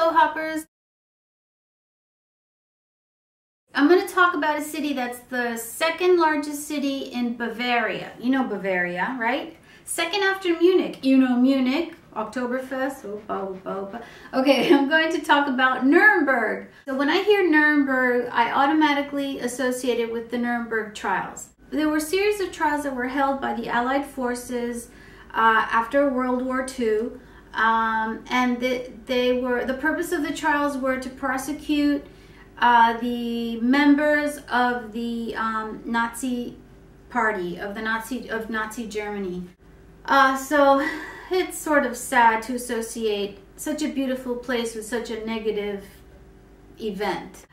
Hello hoppers! I'm going to talk about a city that's the second largest city in Bavaria. You know Bavaria, right? Second after Munich. You know Munich, Oktoberfest. Okay, I'm going to talk about Nuremberg. So when I hear Nuremberg, I automatically associate it with the Nuremberg Trials. There were a series of trials that were held by the Allied forces after World War II. And the purpose of the trials were to prosecute the members of the Nazi party of Nazi Germany. So it's sort of sad to associate such a beautiful place with such a negative event.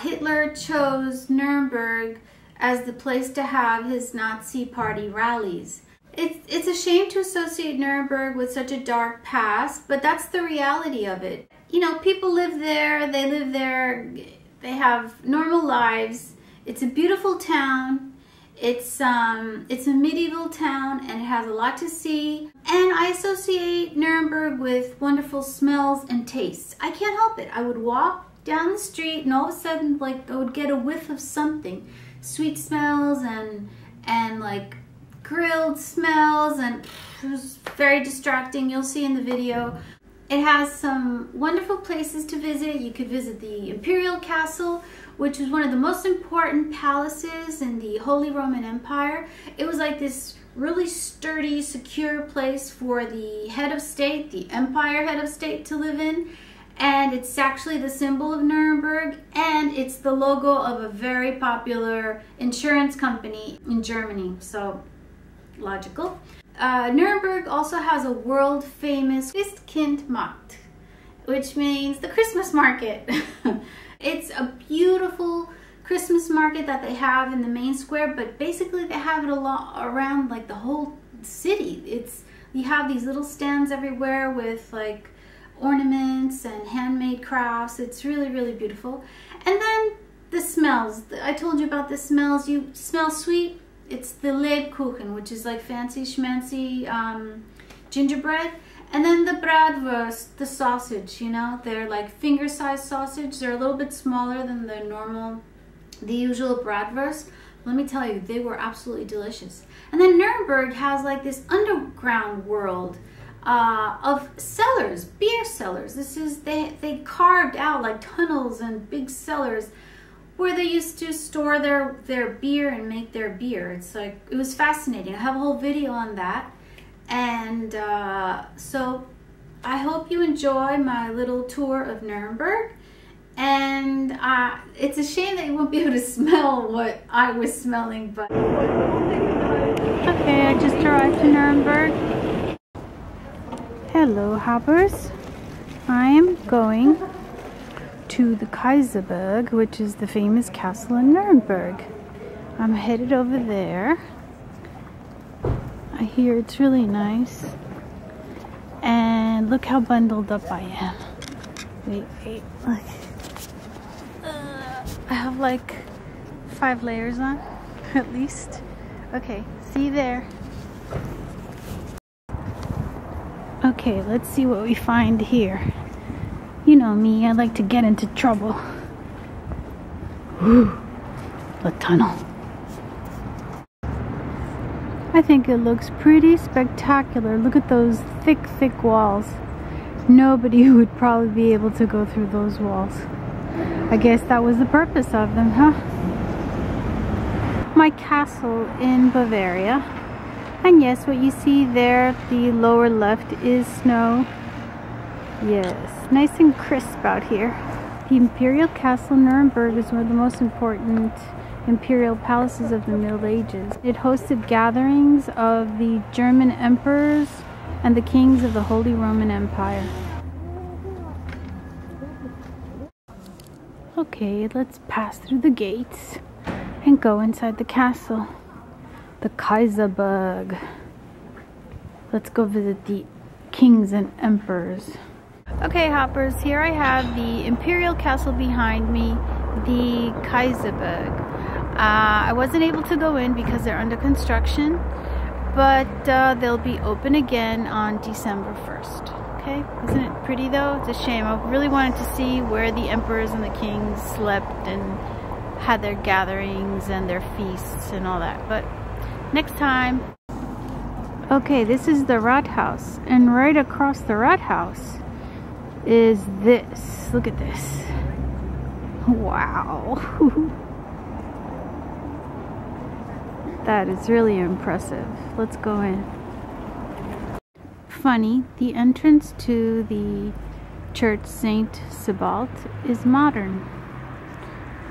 Hitler chose Nuremberg as the place to have his Nazi party rallies. It's a shame to associate Nuremberg with such a dark past, but that's the reality of it. You know, people live there, they have normal lives. It's a beautiful town. It's a medieval town and it has a lot to see. And I associate Nuremberg with wonderful smells and tastes. I can't help it. I would walk down the street and all of a sudden, like, I would get a whiff of something. Sweet smells and like grilled smells, and it was very distracting. You'll see in the video. It has some wonderful places to visit. You could visit the Imperial Castle, which is one of the most important palaces in the Holy Roman Empire. It was like this really sturdy, secure place for the head of state, the empire head of state, to live in. And it's actually the symbol of Nuremberg, and it's the logo of a very popular insurance company in Germany. So, logical. Nuremberg also has a world famous Christkindmarkt, which means the Christmas market. It's a beautiful Christmas market that they have in the main square, but basically they have it around like the whole city. You have these little stands everywhere with like ornaments and handmade crafts. It's really, really beautiful. And then the smells. I told you about the smells. You smell sweet. It's the Lebkuchen, which is like fancy schmancy gingerbread. And then the Bratwurst, the sausage, you know, they're like finger-sized sausage. They're a little bit smaller than the usual Bratwurst. Let me tell you, they were absolutely delicious. And then Nuremberg has like this underground world of cellars, beer cellars. They carved out like tunnels and big cellars where they used to store their beer and make their beer. It was fascinating. I have a whole video on that. And so I hope you enjoy my little tour of Nuremberg. And it's a shame that you won't be able to smell what I was smelling, but okay, I just arrived to Nuremberg. Hello hoppers, I am going to the Kaiserburg, which is the famous castle in Nuremberg. I'm headed over there. I hear it's really nice. And look how bundled up I am. Wait, look. I have like 5 layers on, at least. Okay, see you there. Okay, let's see what we find here. You know me, I like to get into trouble. Whew, the tunnel. I think it looks pretty spectacular. Look at those thick, thick walls. Nobody would probably be able to go through those walls. I guess that was the purpose of them, huh? My castle in Bavaria. And yes, what you see there, the lower left, is snow. Yes, nice and crisp out here. The Imperial Castle Nuremberg is one of the most important imperial palaces of the Middle Ages. It hosted gatherings of the German emperors and the kings of the Holy Roman Empire. Okay, let's pass through the gates and go inside the castle. The Kaiserburg. Let's go visit the kings and emperors. Okay hoppers, here I have the Imperial Castle behind me, the Kaiserburg. I wasn't able to go in because they're under construction, but they'll be open again on December 1st. Okay, isn't it pretty though? It's a shame. I really wanted to see where the emperors and the kings slept and had their gatherings and their feasts and all that, but next time. Okay, this is the Rathaus, and right across the Rathaus is this. Look at this. Wow. That is really impressive. Let's go in. Funny, the entrance to the church Saint Sebald is modern.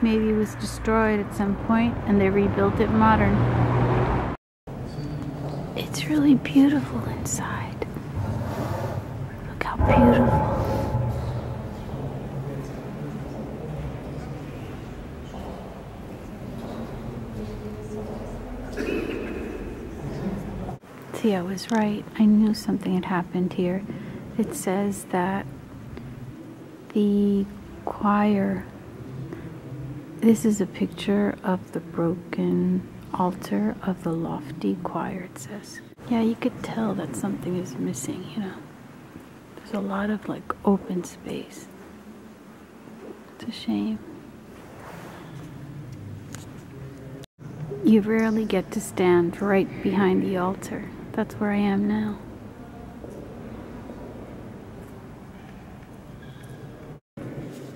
Maybe it was destroyed at some point and they rebuilt it modern. It's really beautiful inside. Look how beautiful. See, I was right. I knew something had happened here. It says that the choir, this is a picture of the broken altar of the lofty choir, it says. Yeah, you could tell that something is missing, you know. There's a lot of like open space. It's a shame. You rarely get to stand right behind the altar. That's where I am now.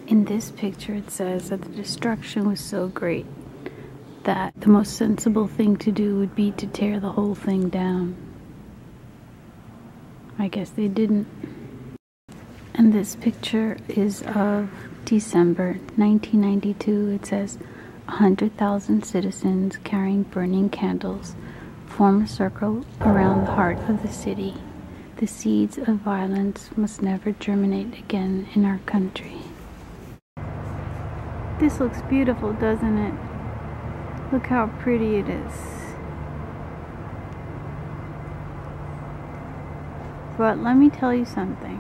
In this picture it says that the destruction was so great that the most sensible thing to do would be to tear the whole thing down. I guess they didn't. And this picture is of December 1992. It says 100,000 citizens carrying burning candles form a circle around the heart of the city. The seeds of violence must never germinate again in our country. This looks beautiful, doesn't it? Look how pretty it is. But let me tell you something.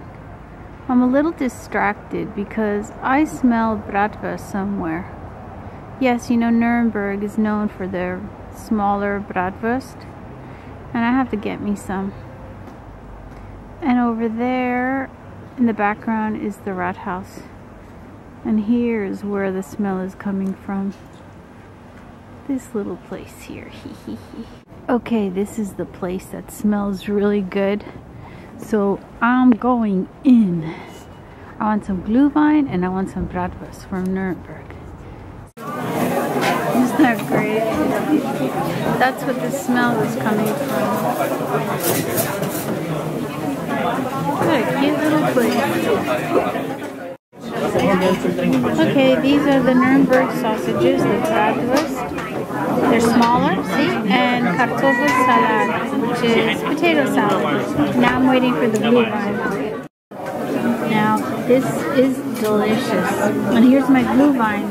I'm a little distracted because I smell bratwurst somewhere. Yes, you know Nuremberg is known for their smaller bratwurst, and I have to get me some. And over there in the background is the Rathaus, and here is where the smell is coming from. This little place here. Okay, this is the place that smells really good, so I'm going in. I want some Glühwein and I want some bratwurst from Nuremberg. Isn't that great? That's what the smell is coming from. What a cute little place. Okay, these are the Nuremberg sausages, the bratwurst. They're smaller, see? And Kartoffelsalat, which is potato salad. Now I'm waiting for the Glühwein. Now, this is delicious. And here's my Glühwein.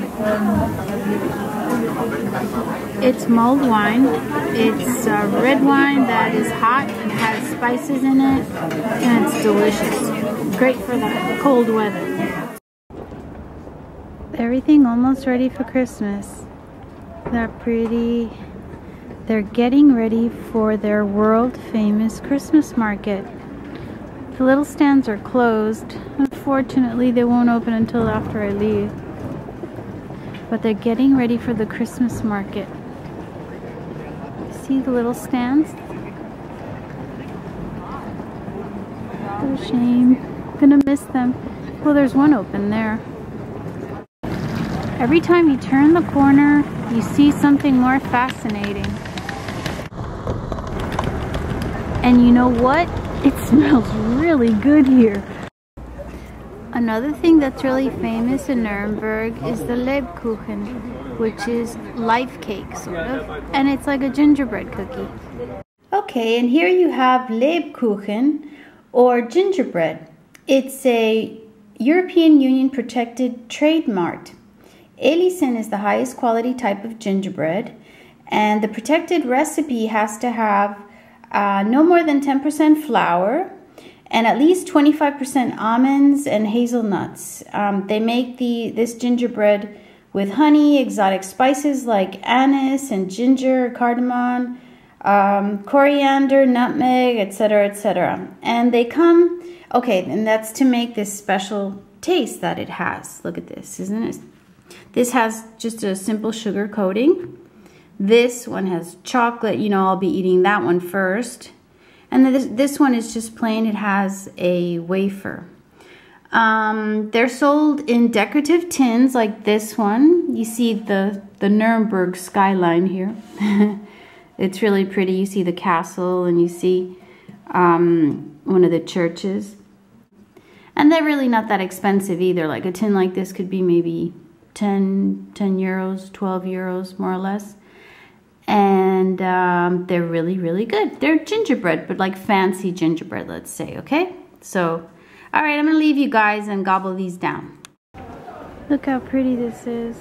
It's mulled wine. It's red wine that is hot and has spices in it, and it's delicious. Great for the cold weather. Everything almost ready for Christmas. They're pretty. They're getting ready for their world famous Christmas market. The little stands are closed. Unfortunately, they won't open until after I leave. But they're getting ready for the Christmas market. See the little stands? What a shame. Gonna miss them. Well, there's one open there. Every time you turn the corner, you see something more fascinating. And you know what? It smells really good here. Another thing that's really famous in Nuremberg is the Lebkuchen, which is life cake, sort of. And it's like a gingerbread cookie. Okay, and here you have Lebkuchen, or gingerbread. It's a European Union protected trademark. Alisen is the highest quality type of gingerbread, and the protected recipe has to have no more than 10% flour and at least 25% almonds and hazelnuts. They make this gingerbread with honey, exotic spices like anise and ginger, cardamom, coriander, nutmeg, etc., etc. And they come, okay, and that's to make this special taste that it has. Look at this, isn't it? This has just a simple sugar coating. This one has chocolate. You know, I'll be eating that one first. And then this one is just plain. It has a wafer. They're sold in decorative tins like this one. You see the Nuremberg skyline here. It's really pretty. You see the castle and you see one of the churches. And they're really not that expensive either. Like a tin like this could be maybe 10 euros, 12 euros, more or less. And they're really, really good. They're gingerbread, but like fancy gingerbread, let's say, okay? So, all right, I'm gonna leave you guys and gobble these down. Look how pretty this is.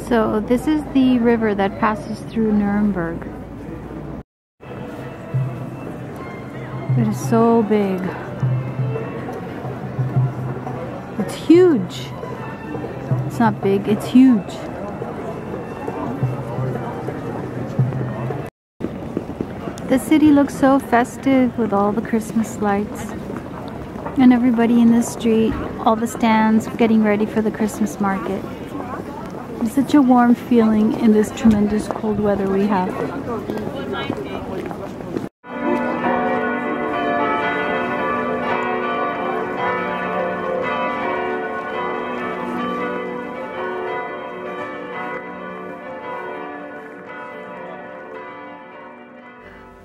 So this is the river that passes through Nuremberg. It is so big. It's huge. It's not big, it's huge. The city looks so festive with all the Christmas lights. And everybody in the street, all the stands getting ready for the Christmas market. It's such a warm feeling in this tremendous cold weather we have.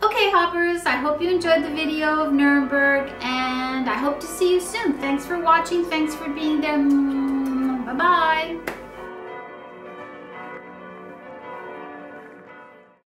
Okay, hoppers, I hope you enjoyed the video of Nuremberg, and I hope to see you soon. Thanks for watching. Thanks for being there. Bye-bye.